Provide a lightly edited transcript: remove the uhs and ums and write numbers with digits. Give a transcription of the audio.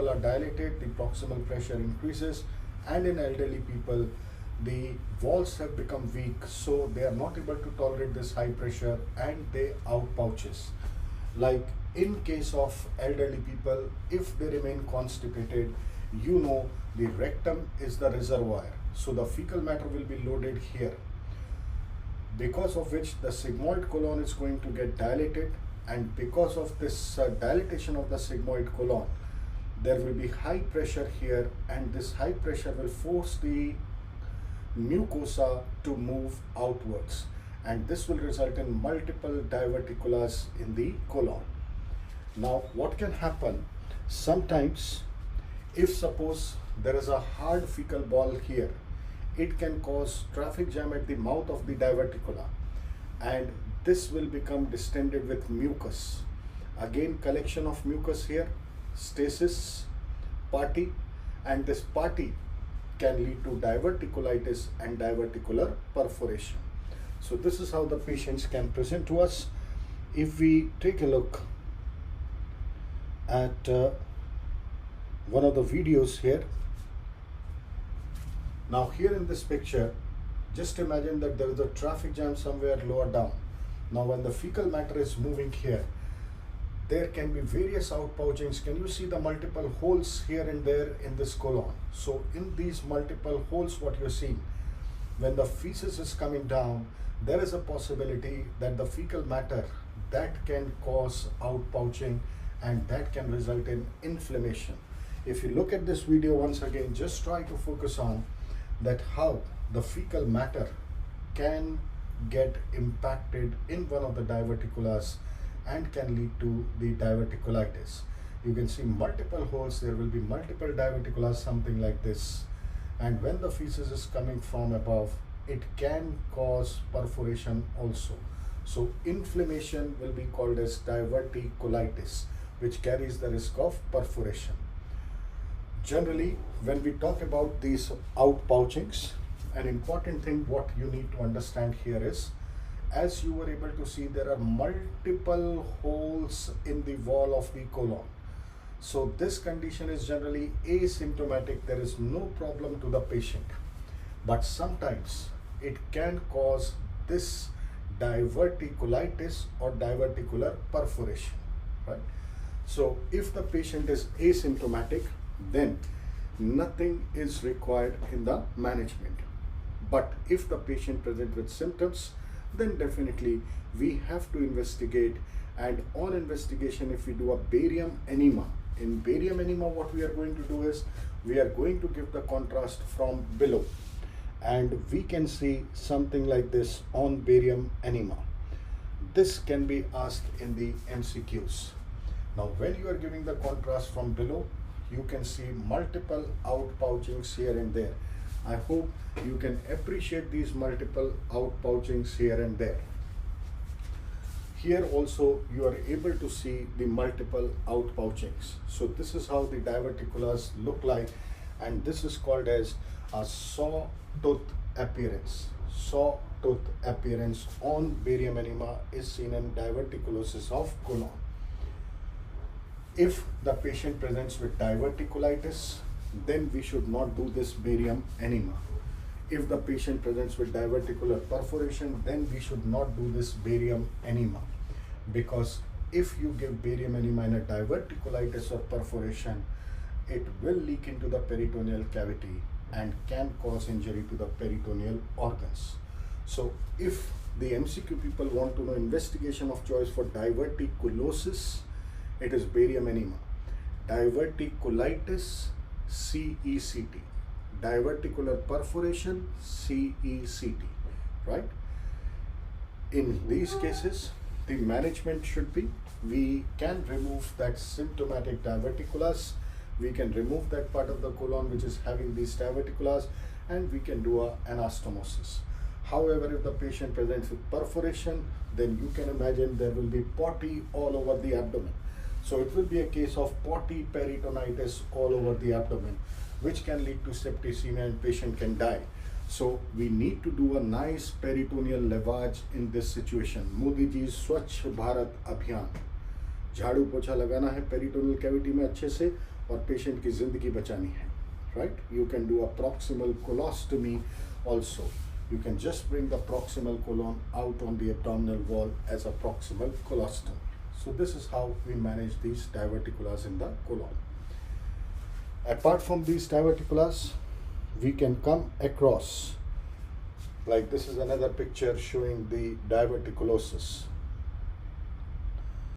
people are dilated, the proximal pressure increases, and in elderly people, the walls have become weak, so they are not able to tolerate this high pressure and they outpouches. Like in case of elderly people, if they remain constipated, the rectum is the reservoir, so the fecal matter will be loaded here, because of which the sigmoid colon is going to get dilated, and because of this dilatation of the sigmoid colon, there will be high pressure here, and this high pressure will force the mucosa to move outwards, and this will result in multiple diverticulas in the colon. Now what can happen sometimes, if suppose there is a hard fecal ball here, it can cause traffic jam at the mouth of the diverticula, and this will become distended with mucus. Again, collection of mucus here, stasis, party, and this party can lead to diverticulitis and diverticular perforation. So this is how the patients can present to us. If we take a look at one of the videos here. Now here in this picture, just imagine that there is a traffic jam somewhere lower down. Now when the fecal matter is moving here, there can be various outpouchings. Can you see the multiple holes here and there in this colon? So in these multiple holes, what you're seeing, when the feces is coming down, there is a possibility that the fecal matter that can cause outpouching, and that can result in inflammation. If you look at this video once again, just try to focus on that how the fecal matter can get impacted in one of the diverticulas and can lead to the diverticulitis. You can see multiple holes, there will be multiple diverticulas, something like this. And when the feces is coming from above, it can cause perforation also. So inflammation will be called as diverticulitis, which carries the risk of perforation. Generally, when we talk about these outpouchings, an important thing what you need to understand here is, as you were able to see, there are multiple holes in the wall of the colon. So this condition is generally asymptomatic. There is no problem to the patient, but sometimes it can cause this diverticulitis or diverticular perforation, right? So if the patient is asymptomatic, then nothing is required in the management. But if the patient presents with symptoms, then definitely we have to investigate, and on investigation, if we do a barium enema, in barium enema what we are going to do is, we are going to give the contrast from below, and we can see something like this on barium enema. This can be asked in the MCQs. Now when you are giving the contrast from below, you can see multiple outpouchings here and there. I hope you can appreciate these multiple outpouchings here and there. Here also you are able to see the multiple outpouchings. So this is how the diverticulars look like, and this is called as a sawtooth appearance. Sawtooth appearance on barium enema is seen in diverticulosis of colon. If the patient presents with diverticulitis, then we should not do this barium enema. If the patient presents with diverticular perforation, then we should not do this barium enema, because if you give barium enema in a diverticulitis or perforation, it will leak into the peritoneal cavity and can cause injury to the peritoneal organs. So if the MCQ people want to know investigation of choice for diverticulosis, it is barium enema. Diverticulitis, CECT. Diverticular perforation, CECT, right? In these cases, the management should be, we can remove that symptomatic diverticulus, we can remove that part of the colon which is having these diverticulars, and we can do a anastomosis. However, if the patient presents with perforation, then you can imagine there will be potty all over the abdomen. So it will be a case of potty peritonitis all over the abdomen, which can lead to septicemia and patient can die. So we need to do a nice peritoneal lavage in this situation. Modi ji's Swachh Bharat Abhiyan, झाड़ू पोछा लगाना है peritoneal cavity में अच्छे से, और patient की ज़िंदगी बचानी है, right? You can do a proximal colostomy also. You can just bring the proximal colon out on the abdominal wall as a proximal colostomy. So this is how we manage these diverticulas in the colon. Apart from these diverticulas, we can come across, like this is another picture showing the diverticulosis.